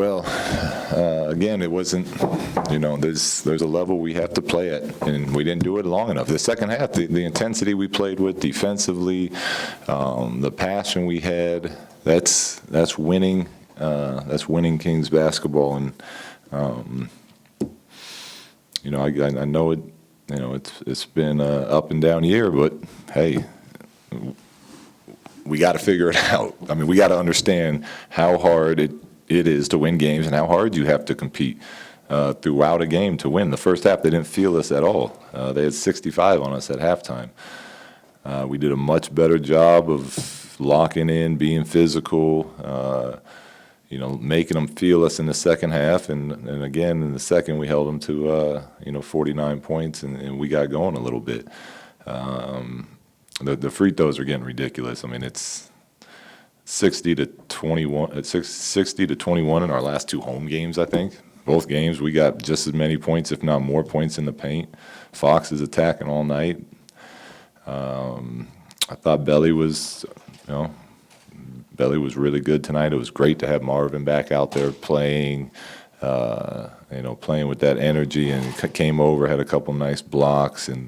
Well, again, it wasn't, there's a level we have to play at, and we didn't do it long enough. The second half, the intensity we played with defensively, the passion we had, that's winning. That's winning Kings basketball, and I know it. It's been an up and down year, but hey, we got to figure it out. I mean, we got to understand how hard it is to win games and how hard you have to compete throughout a game to win. The first half, they didn't feel us at all. They had 65 on us at halftime. We did a much better job of locking in, being physical, making them feel us in the second half. And again, in the second, we held them to, 49 points, and we got going a little bit. The free throws are getting ridiculous. I mean, it's 60 to 21 in our last two home games, I think. Both games, we got just as many points, if not more points in the paint. Fox is attacking all night. I thought Belly was really good tonight. It was great to have Marvin back out there playing, playing with that energy, and he came over, had a couple nice blocks, and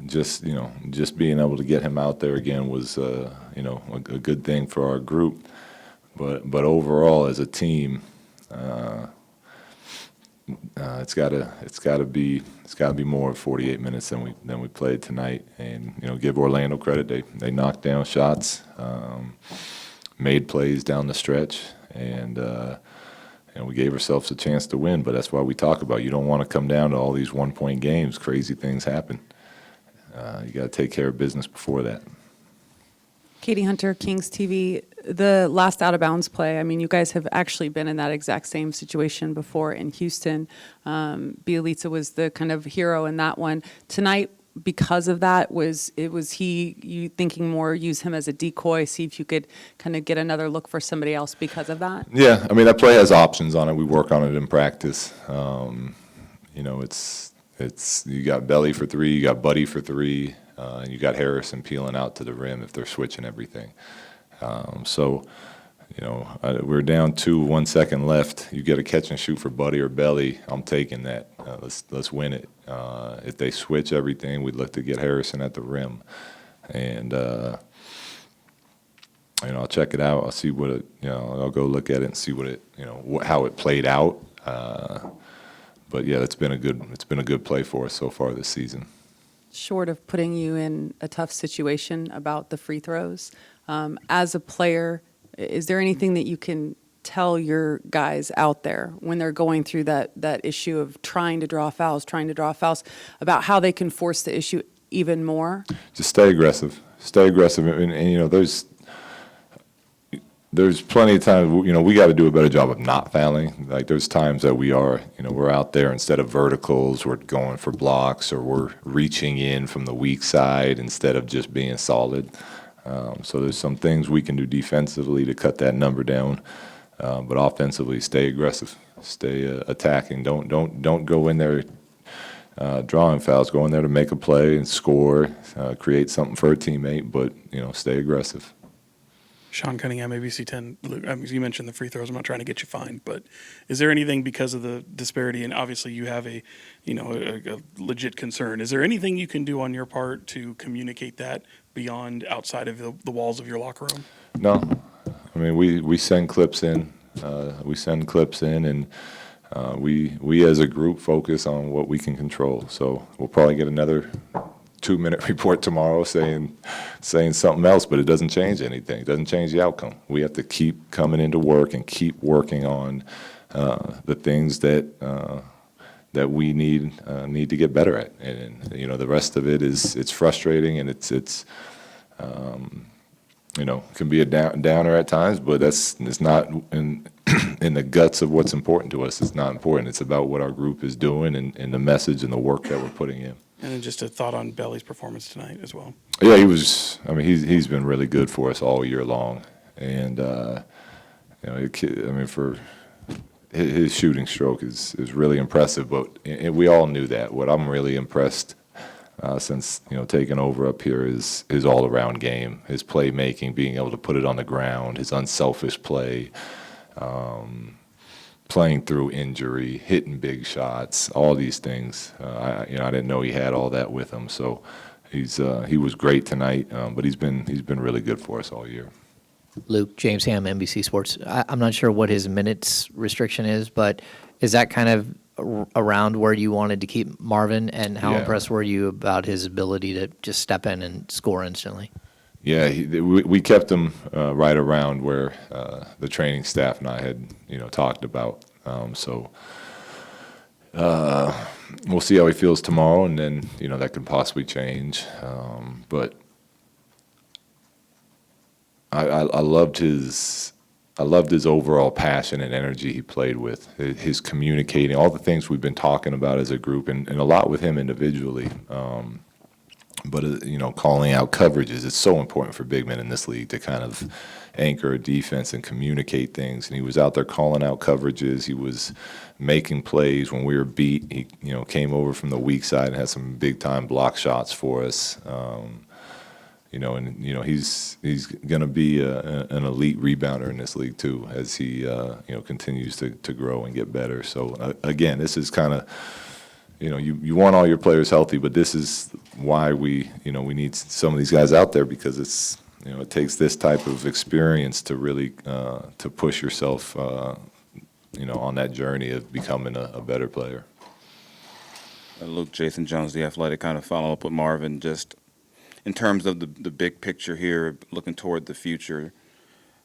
just being able to get him out there again was, a good thing for our group. But overall, as a team, it's got to be more of 48 minutes than we played tonight. And give Orlando credit. They knocked down shots, made plays down the stretch, and we gave ourselves a chance to win. But that's why we talk about, you don't want to come down to all these 1-point games. Crazy things happen. You got to take care of business before that. Katie Hunter, Kings TV. The last out-of-bounds play, I mean, you guys have actually been in that exact same situation before in Houston. Bielitsa was the kind of hero in that one. Tonight, because of that, you thinking more use him as a decoy, see if you could kind of get another look for somebody else because of that? Yeah, I mean, that play has options on it. We work on it in practice. It's you got Belly for three, you got Buddy for three, and you got Harrison peeling out to the rim if they're switching everything. We're down 1 second left. You get a catch and shoot for Buddy or Belly, I'm taking that. Let's win it. If they switch everything, we'd look to get Harrison at the rim, and I'll check it out. I'll see what it. I'll go look at it and see what it. How it played out. But yeah, it's been a good play for us so far this season. Short of putting you in a tough situation about the free throws, as a player, is there anything that you can tell your guys out there when they're going through that issue of trying to draw fouls, about how they can force the issue even more? Just stay aggressive, and there's plenty of times, we got to do a better job of not fouling. Like, there's times that we're out there, instead of verticals, we're going for blocks, or we're reaching in from the weak side instead of just being solid. So there's some things we can do defensively to cut that number down, but offensively, stay aggressive, stay attacking. Don't go in there drawing fouls. Go in there to make a play and score, create something for a teammate, but stay aggressive. Sean Cunningham, ABC 10. Luke, you mentioned the free throws. I'm not trying to get you fined, but is there anything, because of the disparity, and obviously you have a legit concern, is there anything you can do on your part to communicate that beyond outside of the walls of your locker room? No. I mean, we send clips in. And we as a group focus on what we can control. So we'll probably get another 2-minute report tomorrow saying something else, but it doesn't change anything. It doesn't change the outcome. We have to keep coming into work and keep working on the things that we need to get better at. And the rest of it it's frustrating, and it's can be a downer at times, but it's not in the guts of what's important to us. It's not important. It's about what our group is doing and the message and the work that we're putting in. And then just a thought on Belly's performance tonight as well. Yeah, he's been really good for us all year long, and for his shooting stroke is really impressive. But we all knew that. What I'm really impressed since taking over up here is his all-around game, his playmaking, being able to put it on the ground, his unselfish play. playing through injury, hitting big shots, all these things. I didn't know he had all that with him. So he was great tonight, but he's been really good for us all year. Luke, James Ham, NBC Sports. I'm not sure what his minutes restriction is, but is that kind of around where you wanted to keep Marvin? And how Yeah. impressed were you about his ability to just step in and score instantly? Yeah, we kept him right around where the training staff and I had, talked about. So we'll see how he feels tomorrow, and then that could possibly change. But I loved his overall passion and energy he played with. His communicating, all the things we've been talking about as a group, and a lot with him individually. But calling out coverages, it's so important for big men in this league to kind of anchor a defense and communicate things. And he was out there calling out coverages. He was making plays when we were beat. He came over from the weak side and had some big time block shots for us. He's going to be an elite rebounder in this league too, as he continues to grow and get better. So again, this is kind of. You want all your players healthy, but this is why we need some of these guys out there, because it's, it takes this type of experience to really to push yourself, on that journey of becoming a better player. Luke, Jason Jones, The Athletic, kind of follow up with Marvin, just in terms of the big picture here, looking toward the future.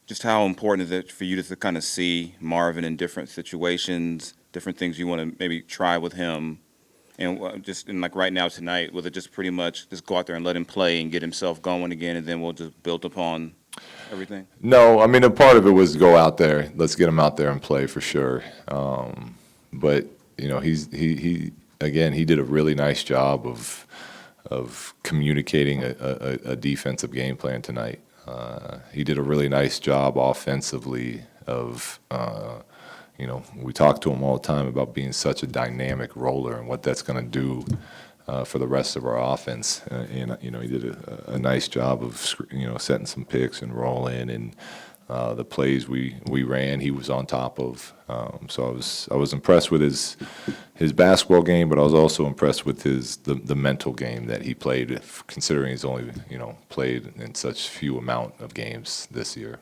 Just how important is it for you to kind of see Marvin in different situations, different things you want to maybe try with him? And just like right now tonight, was it just pretty much just go out there and let him play and get himself going again, and then we'll just build upon everything? No, I mean, a part of it was go out there. Let's get him out there and play for sure. But he did a really nice job of communicating a defensive game plan tonight. He did a really nice job offensively of. We talk to him all the time about being such a dynamic roller and what that's going to do for the rest of our offense. And he did a nice job of setting some picks and rolling, and the plays we ran, he was on top of. So I was impressed with his basketball game, but I was also impressed with the mental game that he played, considering he's only played in such few amount of games this year.